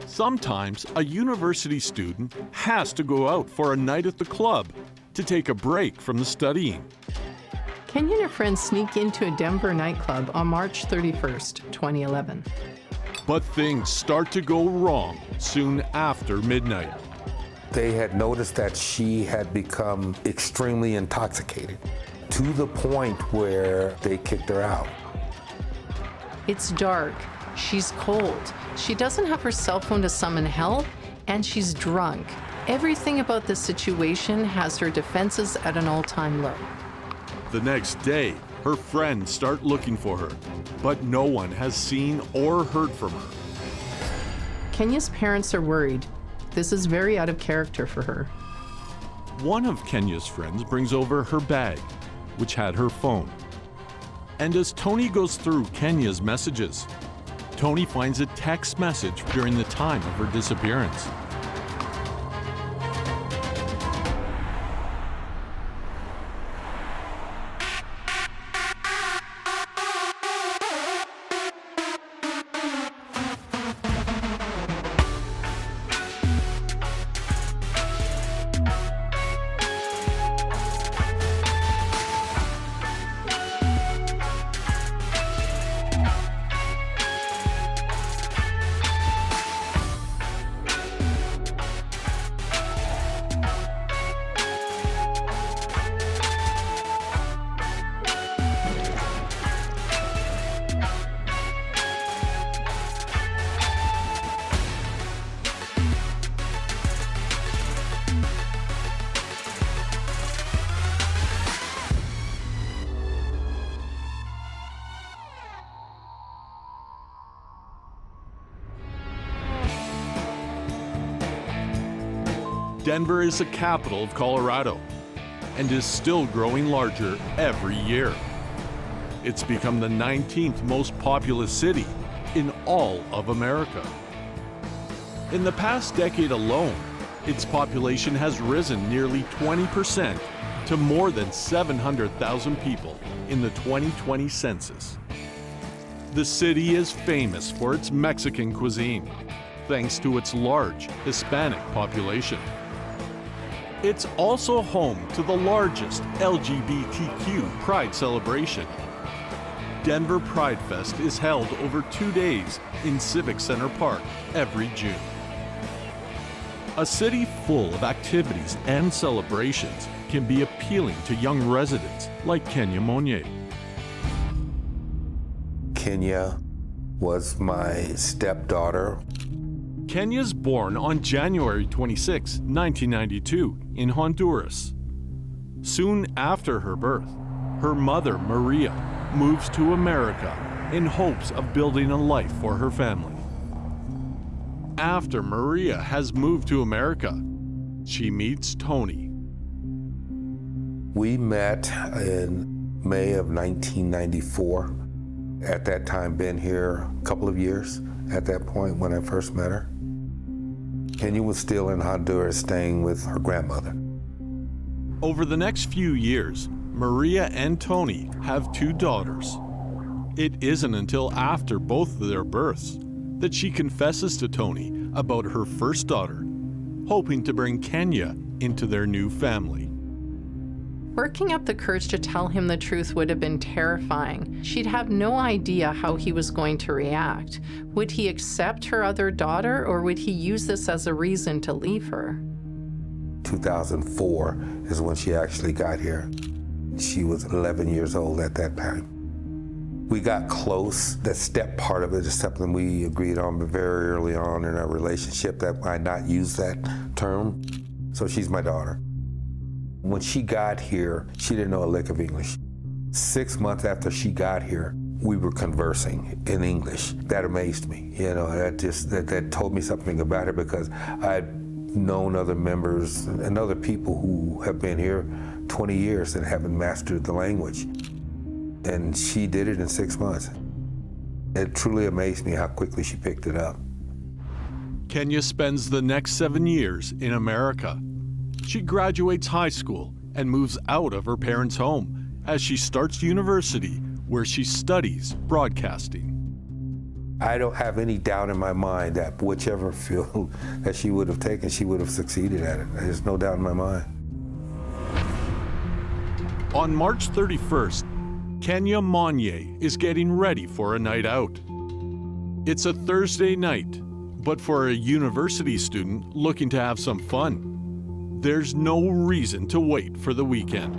Sometimes a university student has to go out for a night at the club to take a break from the studying. Kenia and her friends sneak into a Denver nightclub on March 31st, 2011. But things start to go wrong soon after midnight. They had noticed that she had become extremely intoxicated to the point where they kicked her out. It's dark, she's cold, she doesn't have her cell phone to summon help, and she's drunk. Everything about the situation has her defenses at an all-time low. The next day, her friends start looking for her, but no one has seen or heard from her. Kenia's parents are worried. This is very out of character for her. One of Kenia's friends brings over her bag, which had her phone. And as Tony goes through Kenia's messages, Tony finds a text message during the time of her disappearance. Denver is the capital of Colorado and is still growing larger every year. It's become the 19th most populous city in all of America. In the past decade alone, its population has risen nearly 20% to more than 700,000 people in the 2020 census. The city is famous for its Mexican cuisine, thanks to its large Hispanic population. It's also home to the largest LGBTQ Pride celebration. Denver Pride Fest is held over 2 days in Civic Center Park every June. A city full of activities and celebrations can be appealing to young residents like Kenia Monge. Kenia was my stepdaughter. Kenia's born on January 26, 1992, in Honduras. Soon after her birth, her mother, Maria, moves to America in hopes of building a life for her family. After Maria has moved to America, she meets Tony. We met in May of 1994. At that time, been here a couple of years at that point when I first met her. Kenia was still in Honduras staying with her grandmother. Over the next few years, Maria and Tony have 2 daughters. It isn't until after both of their births that she confesses to Tony about her first daughter, hoping to bring Kenia into their new family. Working up the courage to tell him the truth would have been terrifying. She'd have no idea how he was going to react. Would he accept her other daughter, or would he use this as a reason to leave her? 2004 is when she actually got here. She was 11 years old at that time. We got close. The step part of it is something we agreed on very early on in our relationship, that I not use that term. So she's my daughter. When she got here, she didn't know a lick of English. 6 months after she got here, we were conversing in English. That amazed me. You know, that told me something about her, because I'd known other members and other people who have been here 20 years and haven't mastered the language. And she did it in 6 months. It truly amazed me how quickly she picked it up. Kenia spends the next 7 years in America. She graduates high school and moves out of her parents' home as she starts university, where she studies broadcasting. I don't have any doubt in my mind that whichever field that she would have taken, she would have succeeded at it. There's no doubt in my mind. On March 31st, Kenia Monge is getting ready for a night out. It's a Thursday night, but for a university student looking to have some fun, there's no reason to wait for the weekend.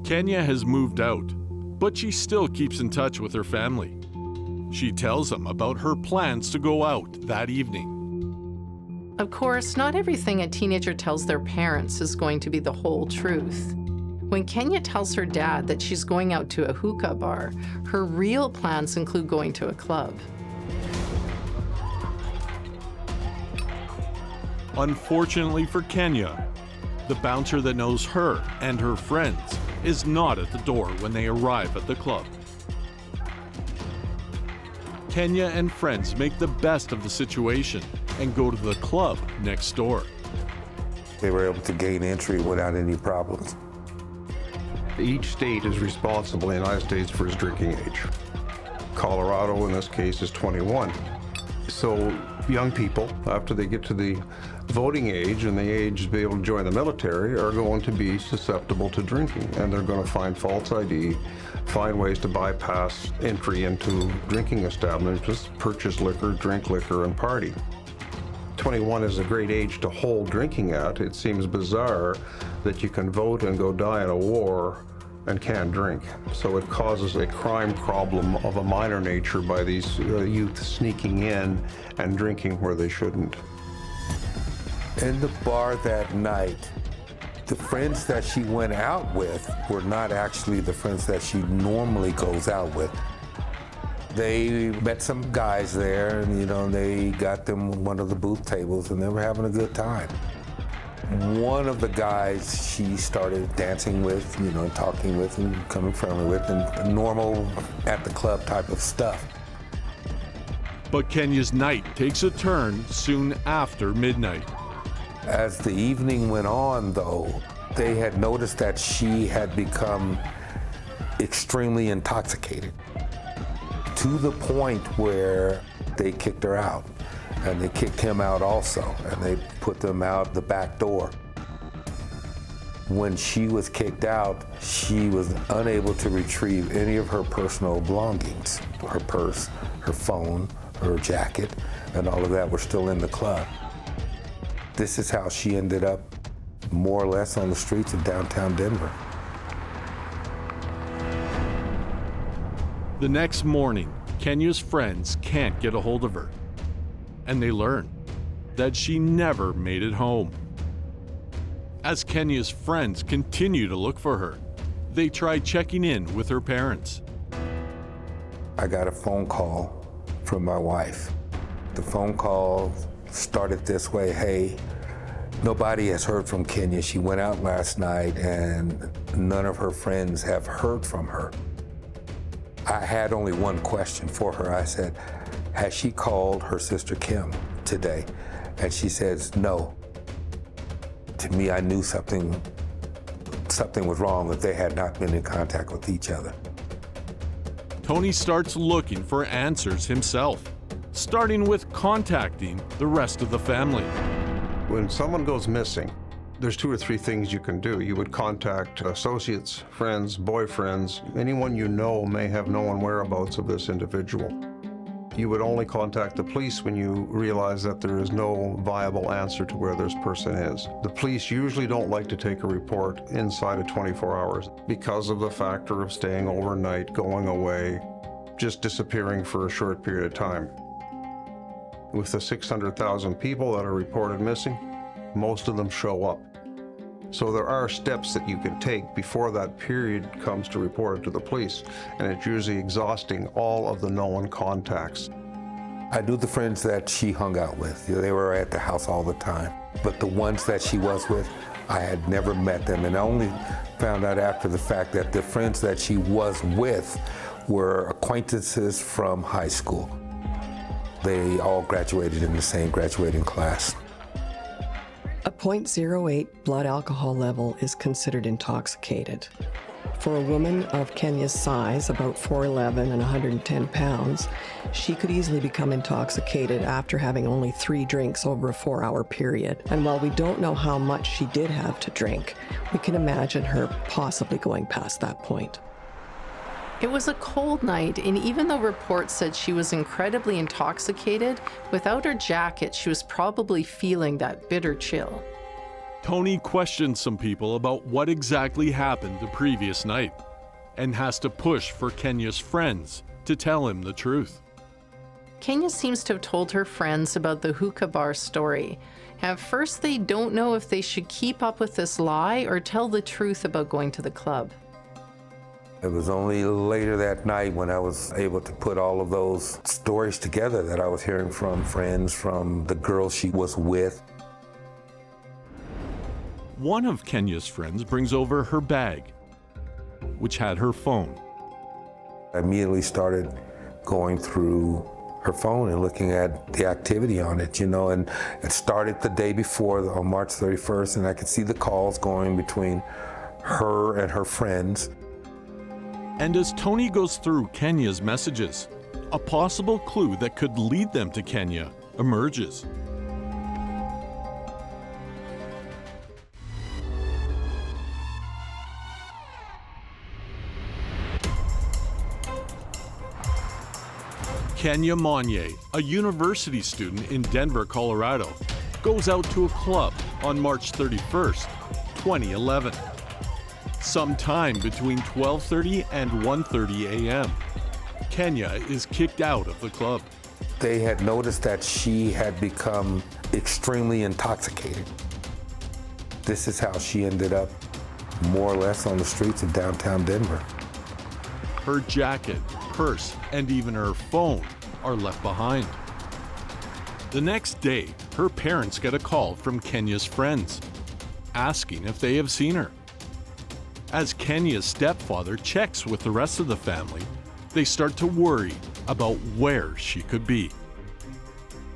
Kenia has moved out, but she still keeps in touch with her family. She tells them about her plans to go out that evening. Of course, not everything a teenager tells their parents is going to be the whole truth. When Kenia tells her dad that she's going out to a hookah bar, her real plans include going to a club. Unfortunately for Kenia, the bouncer that knows her and her friends is not at the door when they arrive at the club. Kenia and friends make the best of the situation and go to the club next door. They were able to gain entry without any problems. Each state is responsible in the United States for its drinking age. Colorado, in this case, is 21. So young people, after they get to the voting age and the age to be able to join the military, are going to be susceptible to drinking. And they're going to find false ID, find ways to bypass entry into drinking establishments, purchase liquor, drink liquor, and party. 21 is a great age to hold drinking at. It seems bizarre that you can vote and go die in a war and can't drink. So it causes a crime problem of a minor nature by these youth sneaking in and drinking where they shouldn't. In the bar that night, the friends that she went out with were not actually the friends that she normally goes out with. They met some guys there, and they got them one of the booth tables, and they were having a good time. One of the guys she started dancing with, talking with and becoming friendly with, and normal at the club type of stuff. But Kenia's night takes a turn soon after midnight. As the evening went on, though, they had noticed that she had become extremely intoxicated, to the point where they kicked her out. And they kicked him out also, and they put them out the back door. When she was kicked out, she was unable to retrieve any of her personal belongings. Her purse, her phone, her jacket, and all of that were still in the club. This is how she ended up more or less on the streets of downtown Denver. The next morning, Kenia's friends can't get a hold of her, and they learn that she never made it home. As Kenia's friends continue to look for her, they try checking in with her parents. I got a phone call from my wife. The phone call started this way: hey, nobody has heard from Kenia. She went out last night and none of her friends have heard from her. I had only one question for her. I said, has she called her sister Kim today? And she says, no. To me, I knew something was wrong if they had not been in contact with each other. Tony starts looking for answers himself, starting with contacting the rest of the family. When someone goes missing, there's 2 or 3 things you can do. You would contact associates, friends, boyfriends, anyone you know may have known whereabouts of this individual. You would only contact the police when you realize that there is no viable answer to where this person is. The police usually don't like to take a report inside of 24 hours because of the factor of staying overnight, going away, just disappearing for a short period of time. With the 600,000 people that are reported missing, most of them show up. So there are steps that you can take before that period comes to report it to the police, and it's usually exhausting all of the known contacts. I knew the friends that she hung out with. They were at the house all the time. But the ones that she was with, I had never met them, and I only found out after the fact that the friends that she was with were acquaintances from high school. They all graduated in the same graduating class. A .08 blood alcohol level is considered intoxicated. For a woman of Kenia's size, about 4'11" and 110 pounds, she could easily become intoxicated after having only 3 drinks over a 4-hour period. And while we don't know how much she did have to drink, we can imagine her possibly going past that point. It was a cold night, and even though reports said she was incredibly intoxicated, without her jacket, she was probably feeling that bitter chill. Tony questions some people about what exactly happened the previous night and has to push for Kenia's friends to tell him the truth. Kenia seems to have told her friends about the hookah bar story. At first, they don't know if they should keep up with this lie or tell the truth about going to the club. It was only later that night when I was able to put all of those stories together that I was hearing from friends, from the girl she was with. One of Kenia's friends brings over her bag, which had her phone. I immediately started going through her phone and looking at the activity on it, and it started the day before on March 31st, and I could see the calls going between her and her friends. And as Tony goes through Kenia's messages, a possible clue that could lead them to Kenia emerges. Kenia Monge, a university student in Denver, Colorado, goes out to a club on March 31st, 2011. Sometime between 12:30 and 1:30 a.m., Kenia is kicked out of the club. They had noticed that she had become extremely intoxicated. This is how she ended up more or less on the streets of downtown Denver. Her jacket, purse, and even her phone are left behind. The next day, her parents get a call from Kenia's friends, asking if they have seen her. As Kenia's stepfather checks with the rest of the family, they start to worry about where she could be.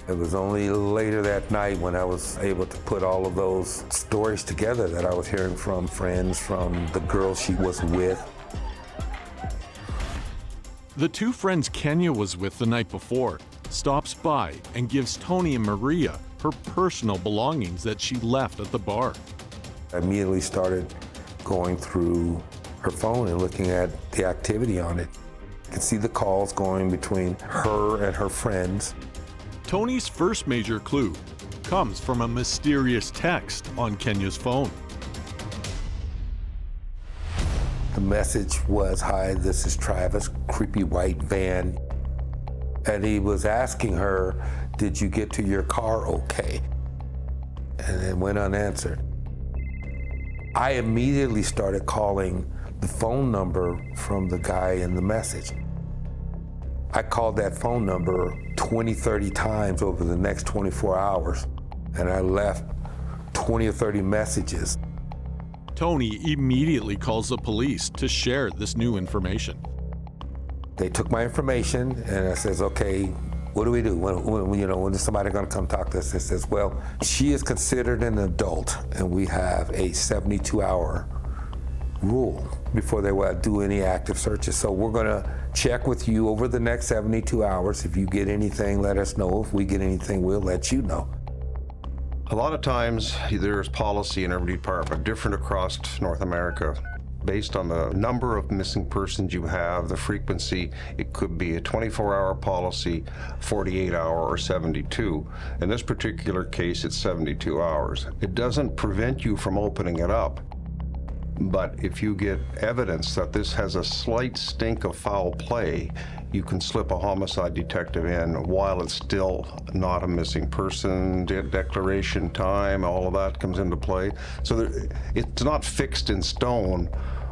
It was only later that night when I was able to put all of those stories together that I was hearing from friends, from the girl she was with. The 2 friends Kenia was with the night before stops by and gives Tony and Maria her personal belongings that she left at the bar. I immediately started going through her phone and looking at the activity on it. I could see the calls going between her and her friends. Tony's first major clue comes from a mysterious text on Kenia's phone. The message was, "Hi, this is Travis, creepy white van." And he was asking her, "Did you get to your car okay?" And it went unanswered. I immediately started calling the phone number from the guy in the message. I called that phone number 20, 30 times over the next 24 hours, and I left 20 or 30 messages. Tony immediately calls the police to share this new information. They took my information, and I says, "Okay, what do we do? When is somebody gonna come talk to us?" They says, "Well, she is considered an adult, and we have a 72-hour rule before they will do any active searches. So we're gonna check with you over the next 72 hours. If you get anything, let us know. If we get anything, we'll let you know." A lot of times there's policy in every department, different across North America. Based on the number of missing persons you have, the frequency, it could be a 24-hour policy, 48-hour, or 72. In this particular case, it's 72 hours. It doesn't prevent you from opening it up, but if you get evidence that this has a slight stink of foul play, you can slip a homicide detective in while it's still not a missing person, declaration time, all of that comes into play. So it's not fixed in stone,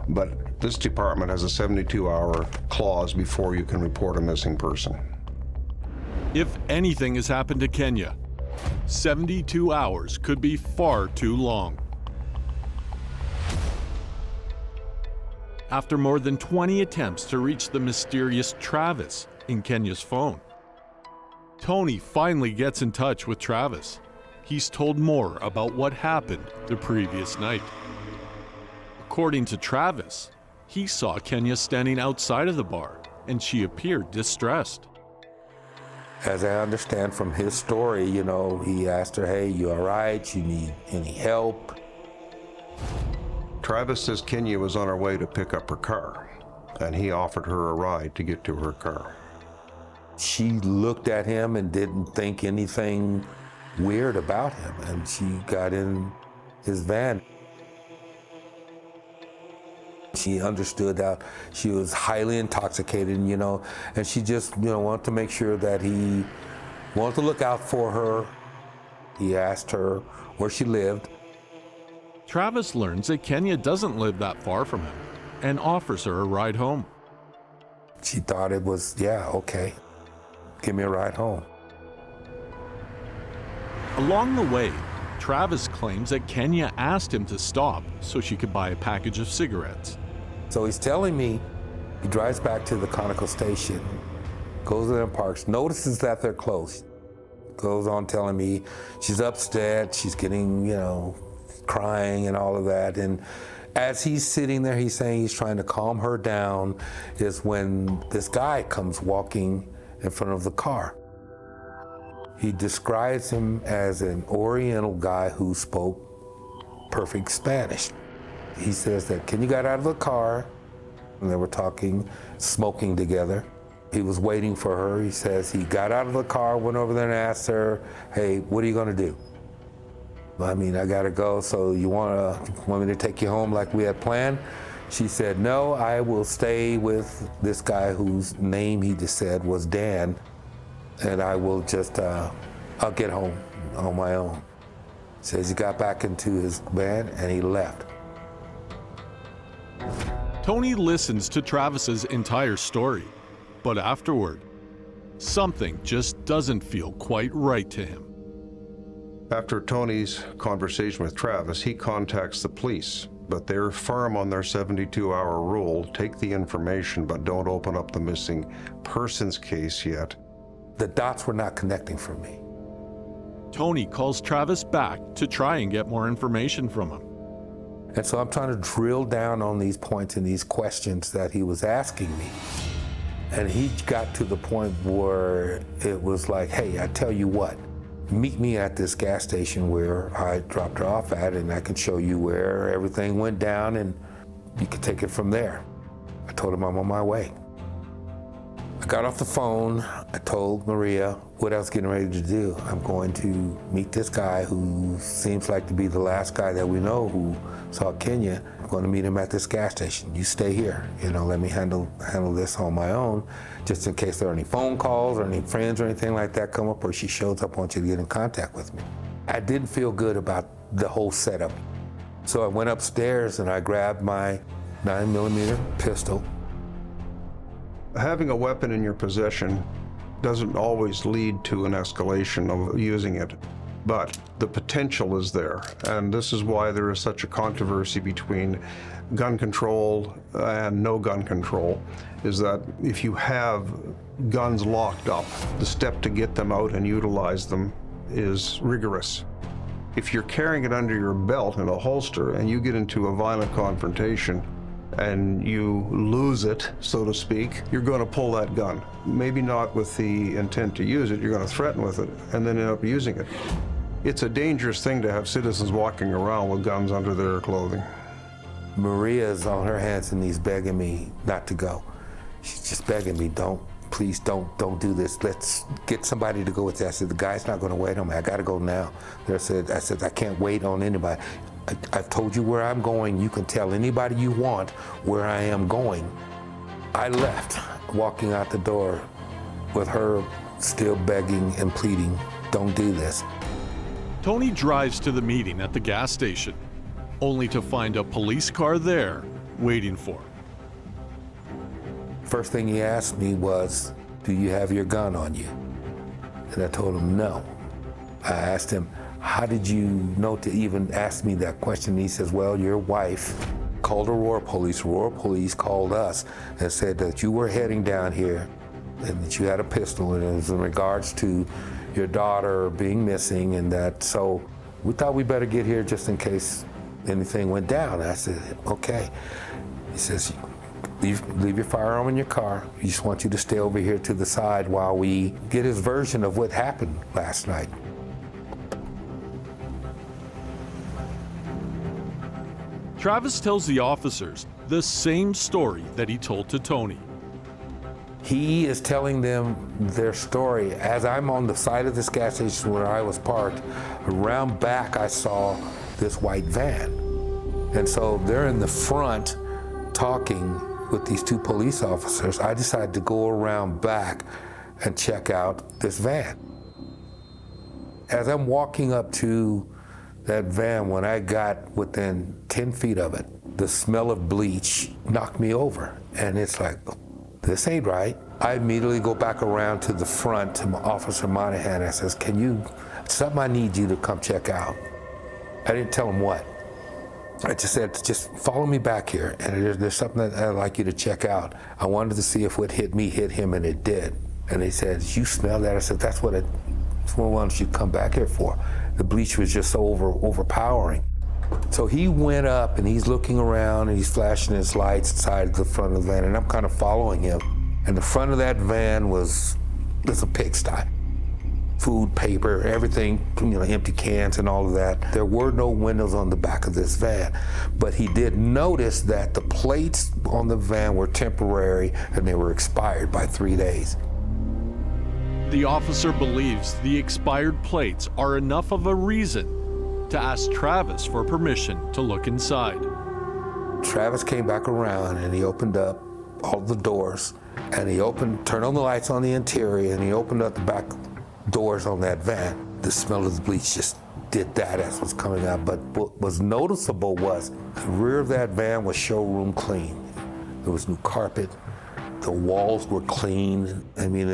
but this department has a 72-hour clause before you can report a missing person. If anything has happened to Kenia, 72 hours could be far too long. After more than 20 attempts to reach the mysterious Travis in Kenia's phone, Tony finally gets in touch with Travis. He's told more about what happened the previous night. According to Travis, He saw Kenia standing outside of the bar, and she appeared distressed. As I understand from his story, he asked her, hey, you all right? You need any help? Travis says Kenia was on her way to pick up her car, and he offered her a ride to get to her car. She looked at him and didn't think anything weird about him, and she got in his van. She understood that she was highly intoxicated, and she just, wanted to make sure that he wanted to look out for her. He asked her where she lived. Travis learns that Kenia doesn't live that far from him and offers her a ride home. She thought it was, yeah, okay, give me a ride home. Along the way, Travis claims that Kenia asked him to stop so she could buy a package of cigarettes. So he's telling me he drives back to the Conoco station, goes to them parks, notices that they're closed, goes on telling me she's upset, she's getting, crying and all of that. And as he's sitting there, he's saying he's trying to calm her down, is when this guy comes walking in front of the car. He describes him as an Oriental guy who spoke perfect Spanish. He says that Kenia got out of the car, and they were talking, smoking together. He was waiting for her. He says he got out of the car, went over there and asked her, hey, what are you gonna do? I gotta go, so you want me to take you home like we had planned? She said, no, I will stay with this guy whose name he just said was Dan, and I will just, I'll get home on my own. Says he got back into his van and he left. Tony listens to Travis's entire story, but afterward, something just doesn't feel quite right to him. After Tony's conversation with Travis, he contacts the police, but they're firm on their 72-hour rule. Take the information, but don't open up the missing persons case yet. The dots were not connecting for me. Tony calls Travis back to try and get more information from him. And so I'm trying to drill down on these points and these questions that he was asking me. And he got to the point where it was like, hey, I tell you what, meet me at this gas station where I dropped her off at, and I can show you where everything went down, and you can take it from there. I told him I'm on my way. I got off the phone. I told Maria what I was getting ready to do. I'm going to meet this guy who seems like to be the last guy that we know who saw Kenia. I'm going to meet him at this gas station. You stay here. Let me handle this on my own, just in case there are any phone calls or any friends or anything like that come up, or she shows up, I want you to get in contact with me. I didn't feel good about the whole setup. So I went upstairs and I grabbed my 9mm pistol. Having a weapon in your possession doesn't always lead to an escalation of using it, but the potential is there. And this is why there is such a controversy between gun control and no gun control, is that if you have guns locked up, the step to get them out and utilize them is rigorous. If you're carrying it under your belt in a holster and you get into a violent confrontation, and you lose it, so to speak, you're going to pull that gun. Maybe not with the intent to use it, you're going to threaten with it and then end up using it. It's a dangerous thing to have citizens walking around with guns under their clothing. Maria's on her hands and knees begging me not to go. She's just begging me, please don't do this. Let's get somebody to go with you. I said, the guy's not going to wait on me. I got to go now. I said, I can't wait on anybody. I've told you where I'm going. You can tell anybody you want where I am going. I left, walking out the door with her still begging and pleading, don't do this. Tony drives to the meeting at the gas station, only to find a police car there waiting for him. First thing he asked me was, do you have your gun on you? And I told him no. I asked him, how did you know to even ask me that question? And he says, well, your wife called Aurora Police. Aurora Police called us and said that you were heading down here and that you had a pistol, and it was in regards to your daughter being missing, and that, so we thought we better get here just in case anything went down. I said, okay. He says, leave your firearm in your car. We just want you to stay over here to the side while we get his version of what happened last night. Travis tells the officers the same story that he told to Tony. He is telling them their story. As I'm on the side of this gas station where I was parked, around back I saw this white van. And so they're in the front talking with these two police officers. I decided to go around back and check out this van. As I'm walking up to that van, when I got within 10 feet of it, the smell of bleach knocked me over. And it's like, this ain't right. I immediately go back around to the front to Officer Monahan and says, something I need you to come check out. I didn't tell him what. I just said, just follow me back here, and there's something that I'd like you to check out. I wanted to see if what hit me hit him, and it did. And they said, you smell that? I said, that's what why don't you come back here for? The bleach was just so overpowering. So he went up, and he's looking around, and he's flashing his lights inside the front of the van, and I'm kind of following him. And the front of that van was a pigsty. Food, paper, everything, empty cans and all of that. There were no windows on the back of this van, but he did notice that the plates on the van were temporary and they were expired by 3 days. The officer believes the expired plates are enough of a reason to ask Travis for permission to look inside. Travis came back around and he opened up all the doors, and he turned on the lights on the interior, and he opened up the back doors on that van. The smell of the bleach just did that as was coming out. But what was noticeable was the rear of that van was showroom clean. There was new carpet. The walls were clean. I mean,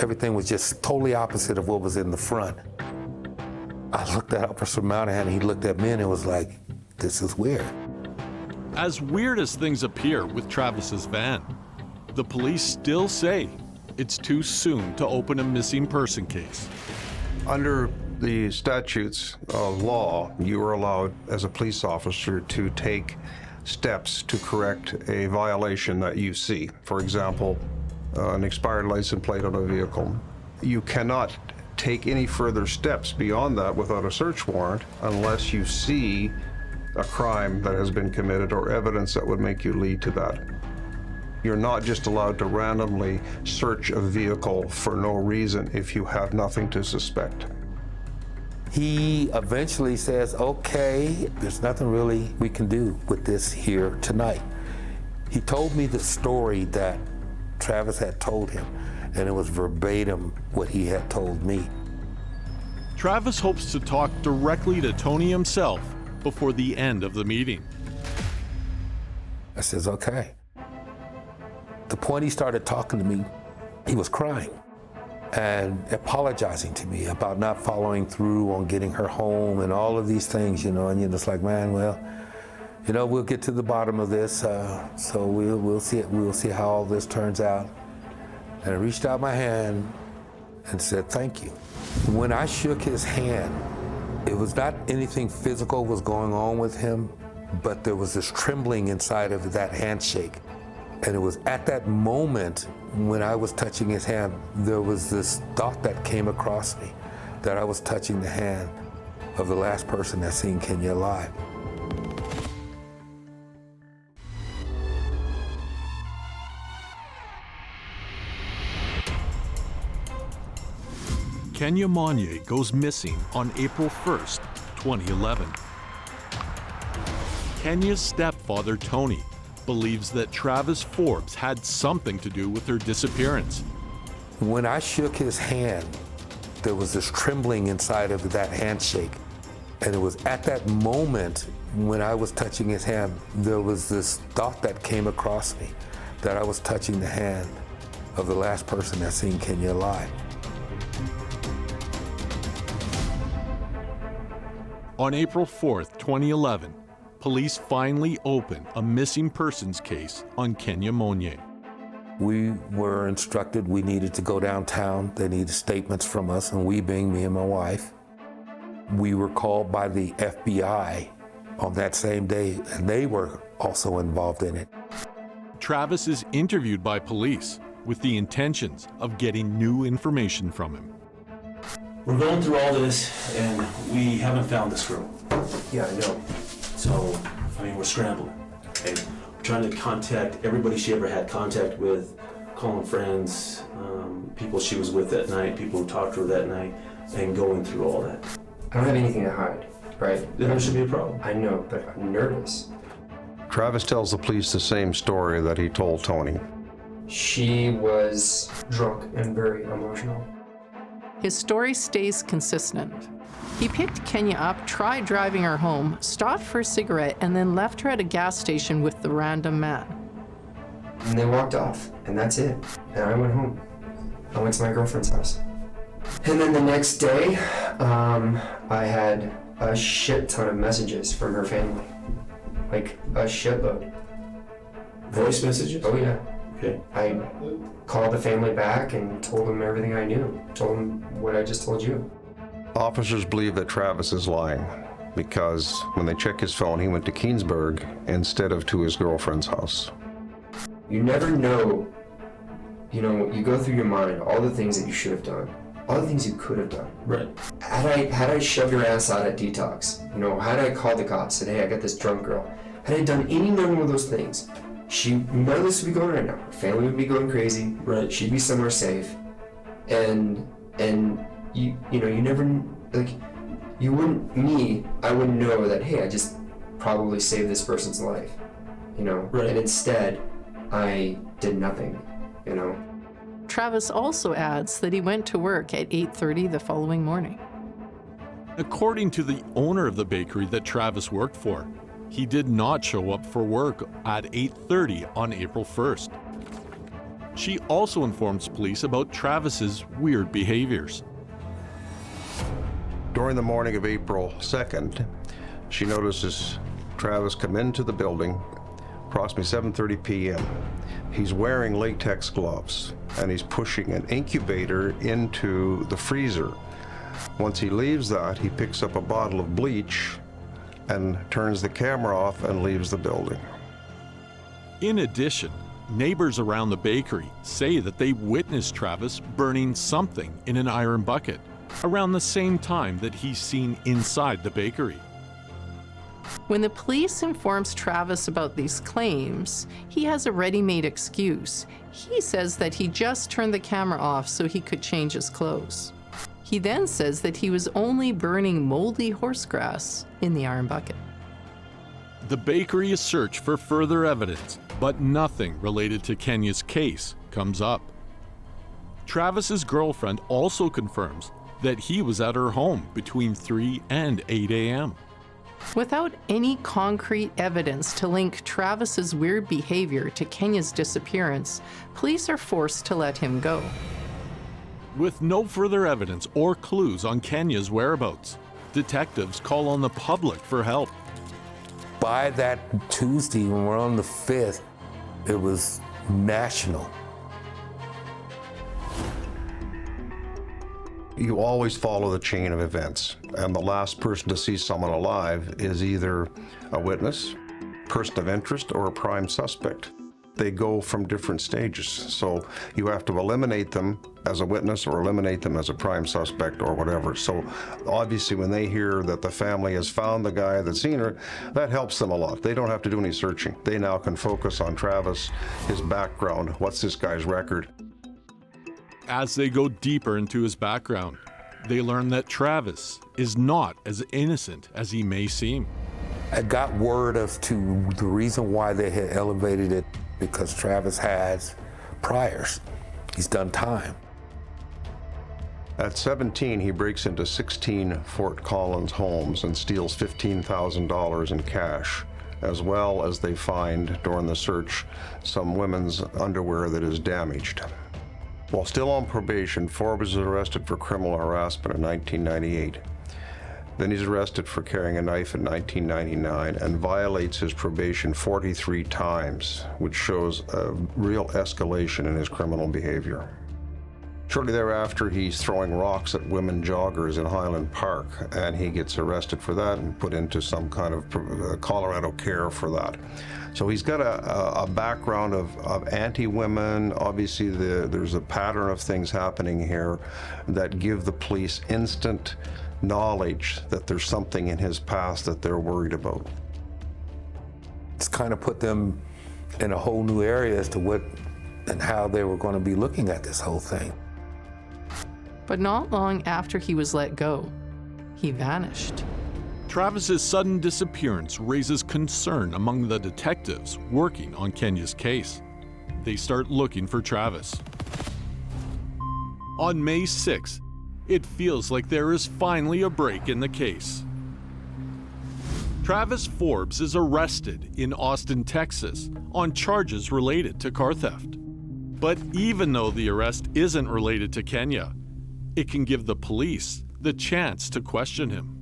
everything was just totally opposite of what was in the front. I looked at Officer Monahan, and he looked at me, and it was like, this is weird. As weird as things appear with Travis's van, the police still say it's too soon to open a missing person case. Under the statutes of law, you are allowed as a police officer to take steps to correct a violation that you see. For example, an expired license plate on a vehicle. You cannot take any further steps beyond that without a search warrant unless you see a crime that has been committed or evidence that would make you lead to that. You're not just allowed to randomly search a vehicle for no reason if you have nothing to suspect. He eventually says, okay, there's nothing really we can do with this here tonight. He told me the story that Travis had told him, and it was verbatim what he had told me. Travis hopes to talk directly to Tony himself before the end of the meeting. I says, okay. The point he started talking to me, he was crying and apologizing to me about not following through on getting her home and all of these things, and you're just like, man, well, we'll get to the bottom of this, so we'll see how all this turns out. And I reached out my hand and said, thank you. When I shook his hand, it was not anything physical was going on with him, but there was this trembling inside of that handshake. And it was at that moment when I was touching his hand, there was this thought that came across me, that I was touching the hand of the last person that seen Kenia alive. Kenia Monge goes missing on April 1st, 2011. Kenia's stepfather, Tony, believes that Travis Forbes had something to do with her disappearance. When I shook his hand, there was this trembling inside of that handshake. And it was at that moment when I was touching his hand, there was this thought that came across me, that I was touching the hand of the last person that seen Kenia alive. On April 4th, 2011, police finally opened a missing persons case on Kenia Monge. We were instructed we needed to go downtown. They needed statements from us, and we being me and my wife. We were called by the FBI on that same day, and they were also involved in it. Travis is interviewed by police with the intentions of getting new information from him. We're going through all this, and we haven't found this girl. Yeah, I know. So, I mean, we're scrambling. Okay? We're trying to contact everybody she ever had contact with, calling friends, people she was with that night, people who talked to her that night, and going through all that. I don't have anything to hide, right? Then there should be a problem. I know, but I'm nervous. Travis tells the police the same story that he told Tony. She was drunk and very emotional. His story stays consistent. He picked Kenia up, tried driving her home, stopped for a cigarette, and then left her at a gas station with the random man. And they walked off, and that's it. And I went home. I went to my girlfriend's house. And then the next day, I had a shit ton of messages from her family. Like, a shitload. Voice messages? Oh, yeah. Okay. I called the family back and told them everything I knew. Told them what I just told you. Officers believe that Travis is lying because when they check his phone, he went to Keensburg instead of to his girlfriend's house. You never know, you go through your mind all the things that you should have done, all the things you could have done. Right. Had I shoved her ass out at detox, had I called the cops, said, hey, I got this drunk girl, had I done any number of those things, none of this would be going right now. Her family would be going crazy. Right. She'd be somewhere safe. And you never, I wouldn't know that, hey, I just probably saved this person's life, Right. And instead, I did nothing, Travis also adds that he went to work at 8:30 the following morning. According to the owner of the bakery that Travis worked for, he did not show up for work at 8:30 on April 1st. She also informs police about Travis's weird behaviors. During the morning of April 2nd, she notices Travis come into the building approximately 7:30 p.m. He's wearing latex gloves and he's pushing an incubator into the freezer. Once he leaves that, he picks up a bottle of bleach and turns the camera off and leaves the building. In addition, neighbors around the bakery say that they witnessed Travis burning something in an iron bucket around the same time that he's seen inside the bakery. When the police informs Travis about these claims, he has a ready-made excuse. He says that he just turned the camera off so he could change his clothes. He then says that he was only burning moldy horse grass in the iron bucket. The bakery is searched for further evidence, but nothing related to Kenia's case comes up. Travis's girlfriend also confirms that he was at her home between 3 and 8 a.m. Without any concrete evidence to link Travis's weird behavior to Kenia's disappearance, police are forced to let him go. With no further evidence or clues on Kenia's whereabouts, detectives call on the public for help. By that Tuesday, when we're on the 5th, it was national. You always follow the chain of events, and the last person to see someone alive is either a witness, person of interest, or a prime suspect. They go from different stages, so you have to eliminate them as a witness or eliminate them as a prime suspect or whatever. So obviously when they hear that the family has found the guy that's seen her, that helps them a lot. They don't have to do any searching. They now can focus on Travis, his background, what's this guy's record. As they go deeper into his background, they learn that Travis is not as innocent as he may seem. I got word as to the reason why they had elevated it, because Travis has priors. He's done time. At 17, he breaks into 16 Fort Collins homes and steals $15,000 in cash, as well as they find, during the search, some women's underwear that is damaged. While still on probation, Forbes is arrested for criminal harassment in 1998. Then he's arrested for carrying a knife in 1999 and violates his probation 43 times, which shows a real escalation in his criminal behavior. Shortly thereafter, he's throwing rocks at women joggers in Highland Park, and he gets arrested for that and put into some kind of Colorado care for that. So he's got a background of anti-women. Obviously, there's a pattern of things happening here that give the police instant knowledge that there's something in his past that they're worried about. It's kind of put them in a whole new area as to what and how they were going to be looking at this whole thing. But not long after he was let go, he vanished. Travis's sudden disappearance raises concern among the detectives working on Kenia's case. They start looking for Travis. On May 6th, it feels like there is finally a break in the case. Travis Forbes is arrested in Austin, Texas, on charges related to car theft. But even though the arrest isn't related to Kenia, it can give the police the chance to question him.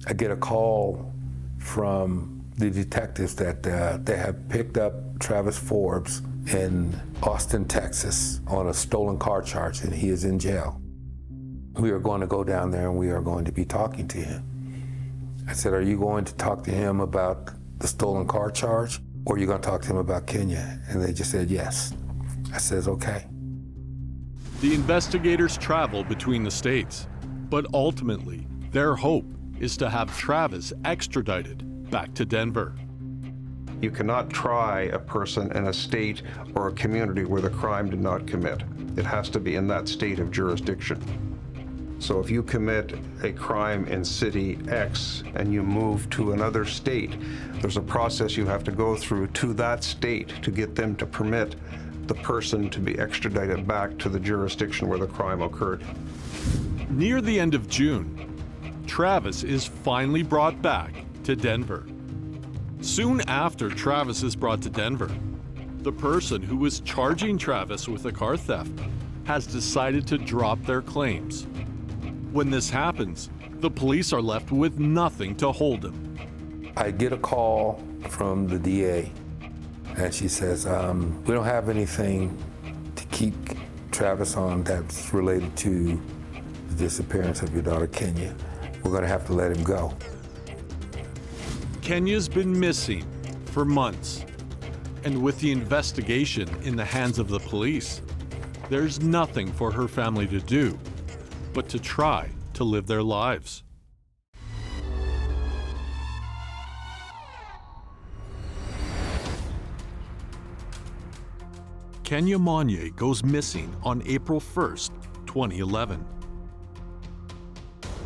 I get a call from the detectives that they have picked up Travis Forbes in Austin, Texas on a stolen car charge, and he is in jail. We are going to go down there and we are going to be talking to him. I said, are you going to talk to him about the stolen car charge, or are you going to talk to him about Kenia? And they just said yes. I said, okay. The investigators travel between the states, but ultimately, their hope is to have Travis extradited back to Denver. You cannot try a person in a state or a community where the crime did not commit. It has to be in that state of jurisdiction. So if you commit a crime in city X and you move to another state, there's a process you have to go through to that state to get them to permit the person to be extradited back to the jurisdiction where the crime occurred. Near the end of June, Travis is finally brought back to Denver. Soon after Travis is brought to Denver, the person who was charging Travis with the car theft has decided to drop their claims. When this happens, the police are left with nothing to hold him. I get a call from the DA, and she says, we don't have anything to keep Travis on that's related to the disappearance of your daughter, Kenia. We're going to have to let him go. Kenia's been missing for months, and with the investigation in the hands of the police, there's nothing for her family to do but to try to live their lives. Kenia Monge goes missing on April 1st, 2011.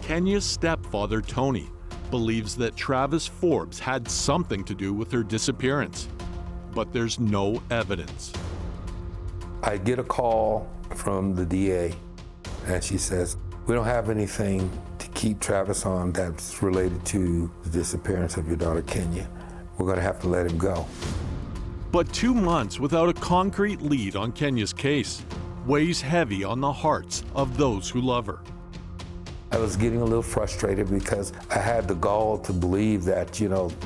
Kenia's stepfather, Tony, believes that Travis Forbes had something to do with her disappearance, but there's no evidence. I get a call from the DA, and she says, we don't have anything to keep Travis on that's related to the disappearance of your daughter, Kenia. We're going to have to let him go. But 2 months without a concrete lead on Kenia's case weighs heavy on the hearts of those who love her. I was getting a little frustrated because I had the gall to believe that,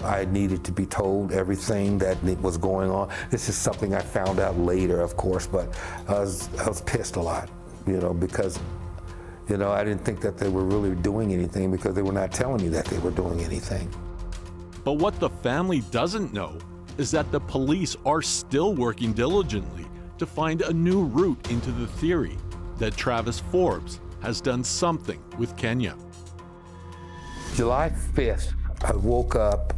I needed to be told everything that was going on. This is something I found out later, of course, but I was pissed a lot, because, I didn't think that they were really doing anything because they were not telling me that they were doing anything. But what the family doesn't know is that the police are still working diligently to find a new route into the theory that Travis Forbes has done something with Kenia. July 5th, I woke up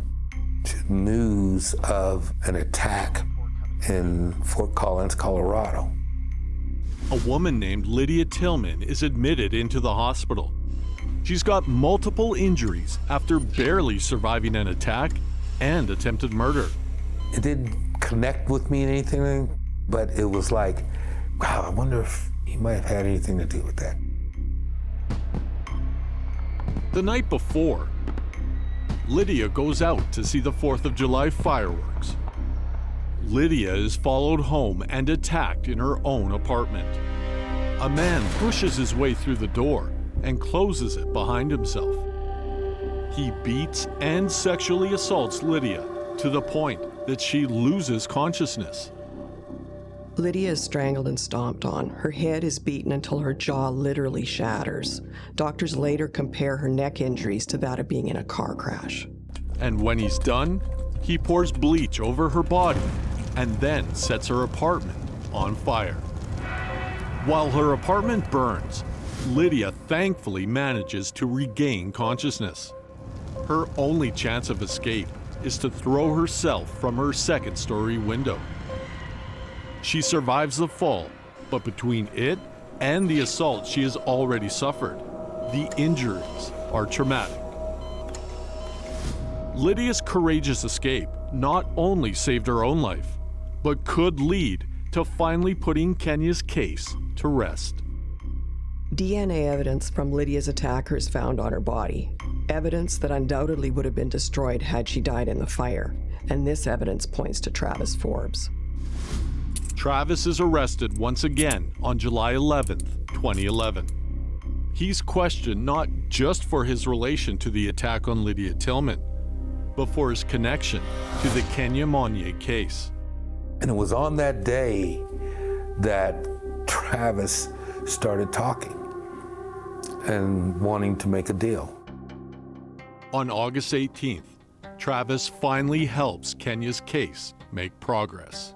to news of an attack in Fort Collins, Colorado. A woman named Lydia Tilman is admitted into the hospital. She's got multiple injuries after barely surviving an attack and attempted murder. It didn't connect with me in anything, but it was like, wow, I wonder if he might have had anything to do with that. The night before, Lydia goes out to see the 4th of July fireworks. Lydia is followed home and attacked in her own apartment. A man pushes his way through the door and closes it behind himself. He beats and sexually assaults Lydia to the point that she loses consciousness. Lydia is strangled and stomped on. Her head is beaten until her jaw literally shatters. Doctors later compare her neck injuries to that of being in a car crash. And when he's done, he pours bleach over her body and then sets her apartment on fire. While her apartment burns, Lydia thankfully manages to regain consciousness. Her only chance of escape is to throw herself from her second-story window. She survives the fall, but between it and the assault she has already suffered, the injuries are traumatic. Lydia's courageous escape not only saved her own life, but could lead to finally putting Kenia's case to rest. DNA evidence from Lydia's attackers found on her body. Evidence that undoubtedly would have been destroyed had she died in the fire. And this evidence points to Travis Forbes. Travis is arrested once again on July 11th, 2011. He's questioned not just for his relation to the attack on Lydia Tilman, but for his connection to the Kenia Monge case. And it was on that day that Travis started talking and wanting to make a deal. On August 18th, Travis finally helps Kenia's case make progress.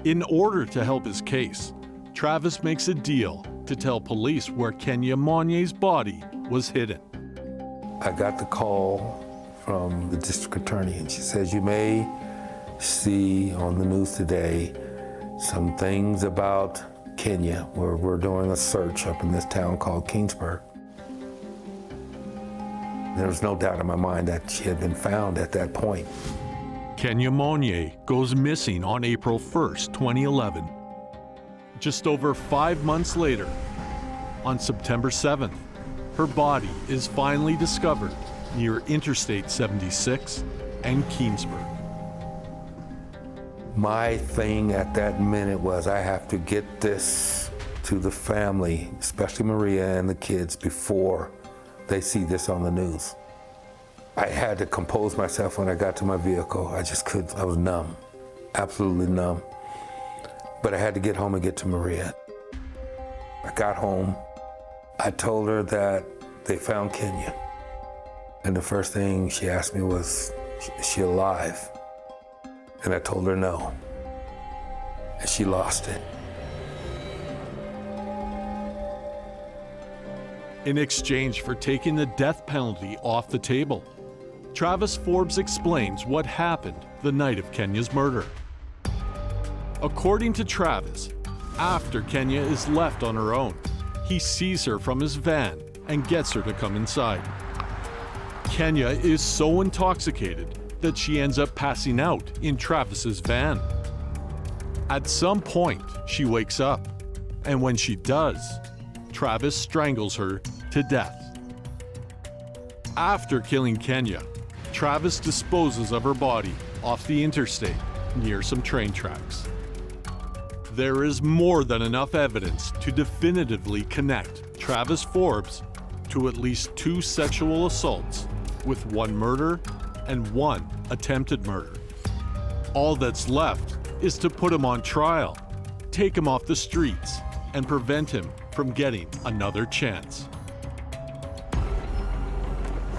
In order to help his case, Travis makes a deal to tell police where Kenia Monge's body was hidden. I got the call from the district attorney, and she says, you may see on the news today some things about Kenia, where we're doing a search up in this town called Kingsburg. There was no doubt in my mind that she had been found at that point. Kenia Monge goes missing on April 1st, 2011. Just over 5 months later, on September 7th, her body is finally discovered near Interstate 76 and Kingsburg. My thing at that minute was I have to get this to the family, especially Maria and the kids, before they see this on the news. I had to compose myself when I got to my vehicle. I was numb, absolutely numb. But I had to get home and get to Maria. I got home, I told her that they found Kenia. And the first thing she asked me was, is she alive? And I told her no. And she lost it. In exchange for taking the death penalty off the table, Travis Forbes explains what happened the night of Kenia's murder. According to Travis, after Kenia is left on her own, he sees her from his van and gets her to come inside. Kenia is so intoxicated that she ends up passing out in Travis's van. At some point, she wakes up, and when she does, Travis strangles her to death. After killing Kenia, Travis disposes of her body off the interstate near some train tracks. There is more than enough evidence to definitively connect Travis Forbes to at least 2 sexual assaults, with 1 murder and 1 attempted murder. All that's left is to put him on trial, take him off the streets, and prevent him from getting another chance.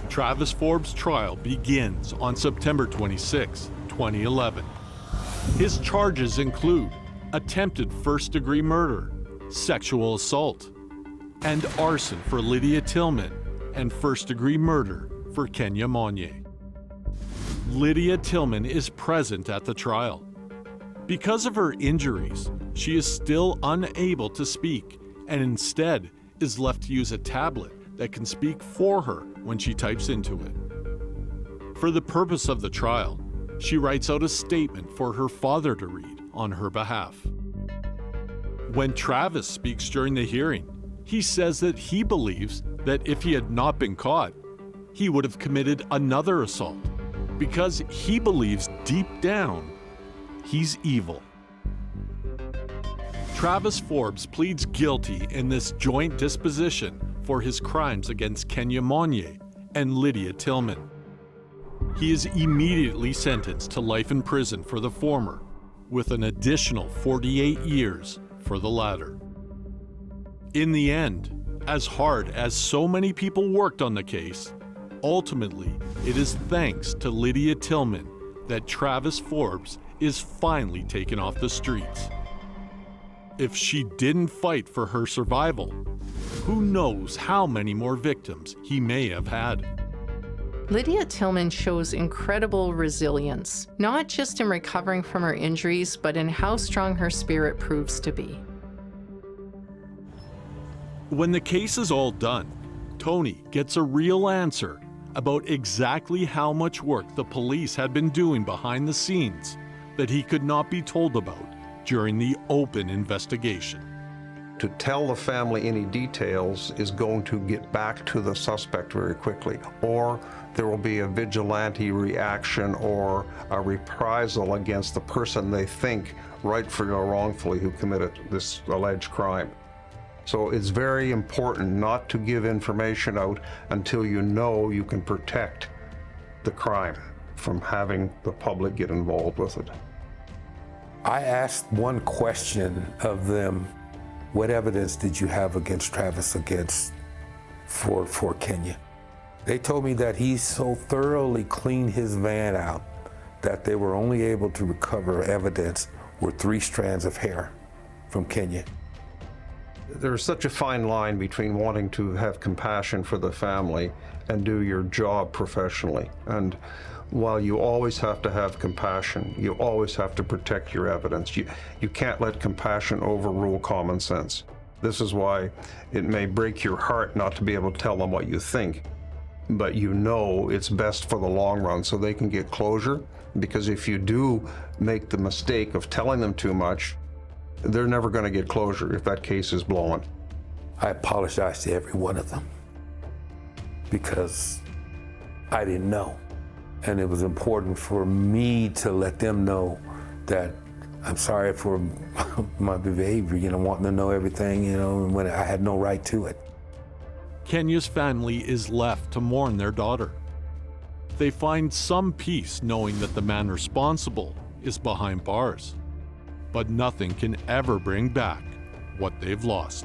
Travis Forbes' trial begins on September 26, 2011. His charges include attempted first-degree murder, sexual assault, and arson for Lydia Tilman, and first-degree murder for Kenia Monge. Lydia Tilman is present at the trial. Because of her injuries, she is still unable to speak and instead is left to use a tablet that can speak for her when she types into it. For the purpose of the trial, she writes out a statement for her father to read on her behalf. When Travis speaks during the hearing, he says that he believes that if he had not been caught, he would have committed another assault because he believes deep down he's evil. Travis Forbes pleads guilty in this joint disposition for his crimes against Kenia Monge and Lydia Tilman. He is immediately sentenced to life in prison for the former with an additional 48 years for the latter. In the end, as hard as so many people worked on the case, ultimately it is thanks to Lydia Tilman that Travis Forbes is finally taken off the streets. If she didn't fight for her survival, who knows how many more victims he may have had. Lydia Tilman shows incredible resilience, not just in recovering from her injuries, but in how strong her spirit proves to be. When the case is all done, Tony gets a real answer about exactly how much work the police had been doing behind the scenes that he could not be told about during the open investigation. To tell the family any details is going to get back to the suspect very quickly, or there will be a vigilante reaction or a reprisal against the person they think, rightfully or wrongfully, who committed this alleged crime. So it's very important not to give information out until you know you can protect the crime from having the public get involved with it. I asked one question of them: what evidence did you have against Travis for Kenia? They told me that he so thoroughly cleaned his van out that they were only able to recover evidence were 3 strands of hair from Kenia. There's such a fine line between wanting to have compassion for the family and do your job professionally. And while you always have to have compassion, you always have to protect your evidence. You can't let compassion overrule common sense. This is why it may break your heart not to be able to tell them what you think, but you know it's best for the long run so they can get closure, because if you do make the mistake of telling them too much, they're never going to get closure if that case is blowing. I apologize to every one of them because I didn't know. And it was important for me to let them know that I'm sorry for my behavior, wanting to know everything, and when I had no right to it. Kenya's family is left to mourn their daughter. They find some peace knowing that the man responsible is behind bars, but nothing can ever bring back what they've lost.